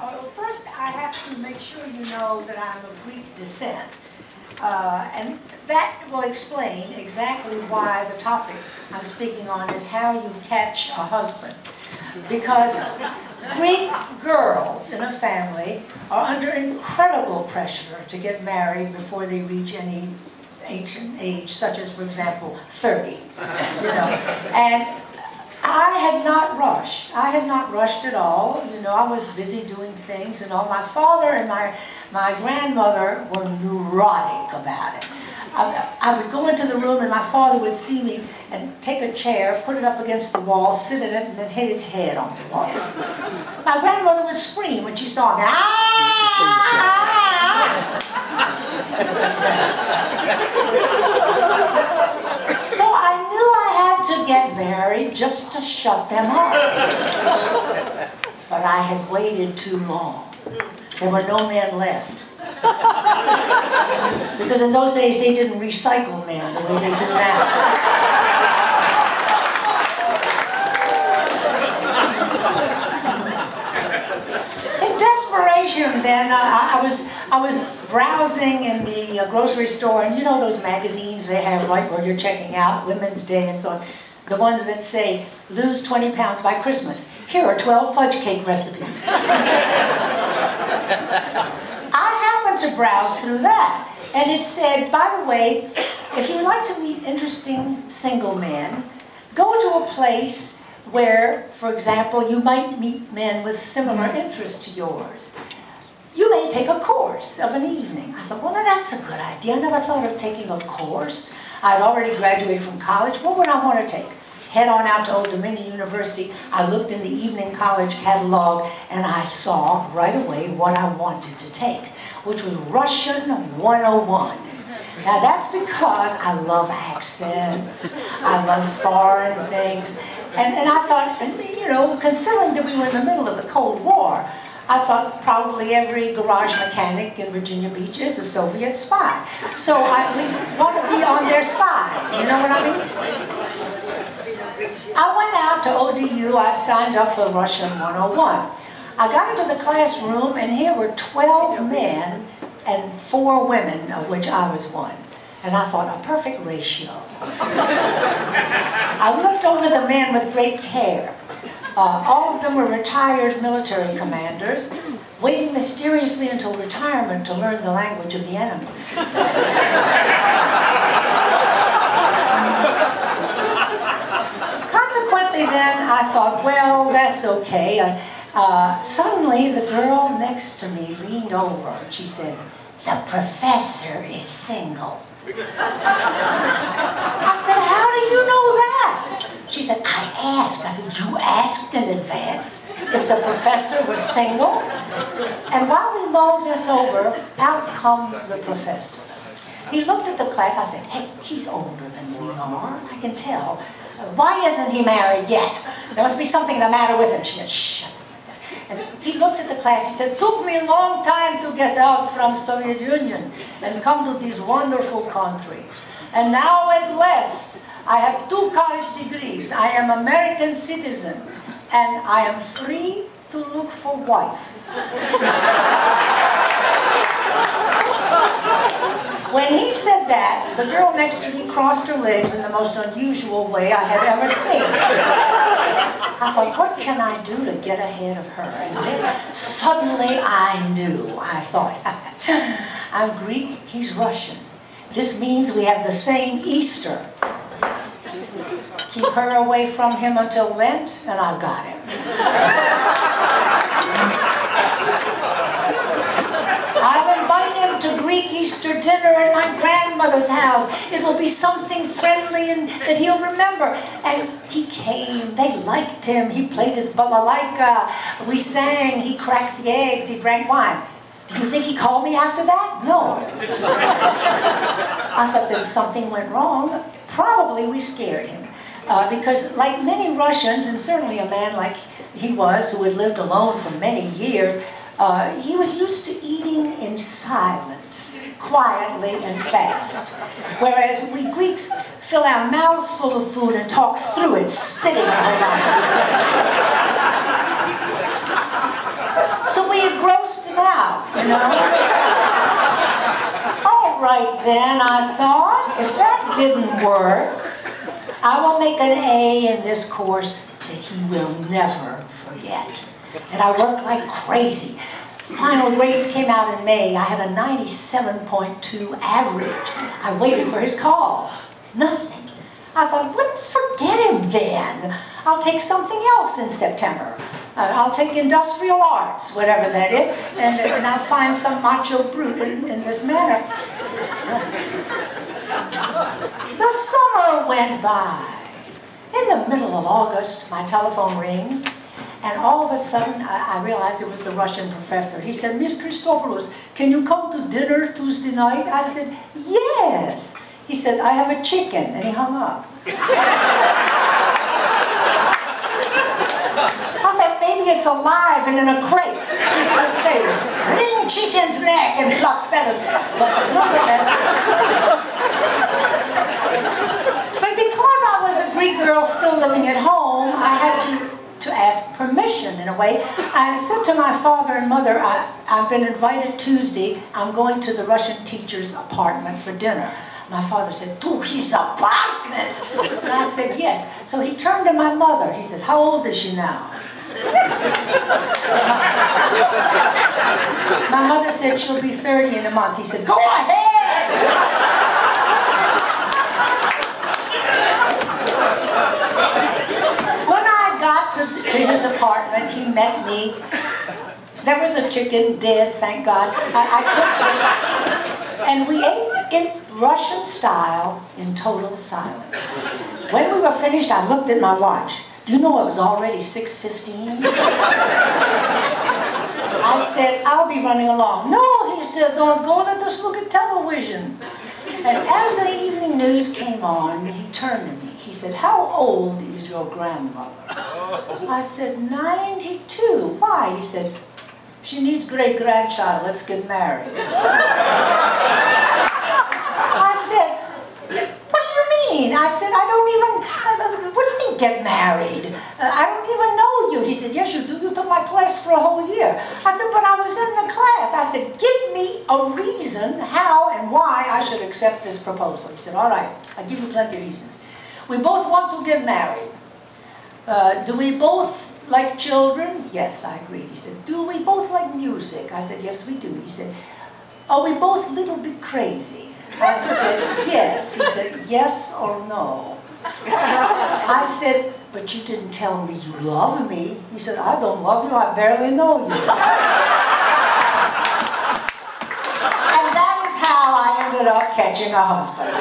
Well, first I have to make sure you know that I'm of Greek descent. And that will explain exactly why the topic I'm speaking on is how you catch a husband. Because Greek girls in a family are under incredible pressure to get married before they reach any ancient age, such as, for example, 30. You know, and I had not rushed. I had not rushed at all. You know, I was busy doing things and all. My father and my grandmother were neurotic about it. I would go into the room and my father would see me and take a chair, put it up against the wall, sit in it, and then hit his head on the wall. My grandmother would scream when she saw me. So I knew I had to get married just to shut them up. But I had waited too long. There were no men left. Because in those days they didn't recycle men the way they do now. In desperation then, I was browsing in the grocery store, and you know those magazines they have right where you're checking out Women's Day and so on. The ones that say, lose 20 pounds by Christmas. Here are 12 fudge cake recipes. I happened to browse through that, and it said, by the way, if you would like to meet interesting single men, go to a place where, for example, you might meet men with similar interests to yours. You may take a course of an evening. I thought, well, that's a good idea. I never thought of taking a course. I'd already graduated from college. What would I want to take? Head on out to Old Dominion University. I looked in the evening college catalog, and I saw right away what I wanted to take, which was Russian 101. Now that's because I love accents, I love foreign things, and I thought, you know, considering that we were in the middle of the Cold War, I thought probably every garage mechanic in Virginia Beach is a Soviet spy. So we want to be on their side, you know what I mean? I went out to ODU, I signed up for Russian 101. I got into the classroom and here were 12 men and 4 women, of which I was one. And I thought, a perfect ratio. I looked over the men with great care. All of them were retired military commanders, waiting mysteriously until retirement to learn the language of the enemy. Consequently then, I thought, well, that's okay. Suddenly, the girl next to me leaned over and she said, the professor is single. I said, how do you know that? She said, I asked. I said, you asked in advance if the professor was single? And while we mulled this over, out comes the professor. He looked at the class. I said, hey, he's older than we are. I can tell. Why isn't he married yet? There must be something the matter with him. She said, shh. And he looked at the class. He said, took me a long time to get out from Soviet Union and come to this wonderful country. And now at last, I have 2 college degrees. I am American citizen. And I am free to look for wife. When he said that, the girl next to me crossed her legs in the most unusual way I had ever seen. I thought, what can I do to get ahead of her? And then suddenly I knew. I thought, I'm Greek, he's Russian. This means we have the same Easter. Keep her away from him until Lent, and I've got him. I'll invite him to Greek Easter dinner at my grandmother's house. It will be something friendly and that he'll remember. And he came, they liked him, he played his balalaika, we sang, he cracked the eggs, he drank wine. Do you think he called me after that? No. I thought that something went wrong. Probably we scared him. Because like many Russians, and certainly a man like he was, who had lived alone for many years, he was used to eating in silence, quietly and fast. Whereas we Greeks fill our mouths full of food and talk through it, spitting our lives. So we you know? All right then, I thought, if that didn't work, I will make an A in this course that he will never forget. And I worked like crazy. Final grades came out in May. I had a 97.2 average. I waited for his call. Nothing. I thought, well, forget him then. I'll take something else in September. I'll take industrial arts, whatever that is, and I'll find some macho brute in this manner. The summer went by. In the middle of August, my telephone rings, and all of a sudden, I realized it was the Russian professor. He said, Miss Christopoulos, can you come to dinner Tuesday night? I said, yes. He said, I have a chicken, and he hung up. I thought maybe it's alive and in a crate. He's going to say, wring chicken's neck and pluck feathers. But because I was a Greek girl still living at home, I had to ask permission in a way. I said to my father and mother, I've been invited Tuesday. I'm going to the Russian teacher's apartment for dinner. My father said, to his apartment? And I said, yes. So he turned to my mother. He said, how old is she now? My mother said, she'll be 30 in a month. He said, go ahead! When I got to his apartment, he met me. There was a chicken, dead, thank God. I cooked it. And we ate in Russian style in total silence. When we were finished, I looked at my watch. Do you know it was already 6:15? I said, I'll be running along. No, he said, don't go, let us look at television. And as the evening news came on, he turned to me. He said, how old is your grandmother? I said, 92. Why? He said, she needs great-grandchild, let's get married. I said, what do you mean? I said, what do you mean get married? I don't even know you. He said, yes you do, you took my class for a whole year. I said, but I was in the class. I said, give me a reason how and why I should accept this proposal. He said, all right, I'll give you plenty of reasons. We both want to get married. Do we both like children? Yes, I agreed. He said, do we both like music? I said, yes, we do. He said, are we both a little bit crazy? I said, yes. He said, yes or no? I said, but you didn't tell me you love me. He said, I don't love you, I barely know you. And that is how I ended up catching a husband.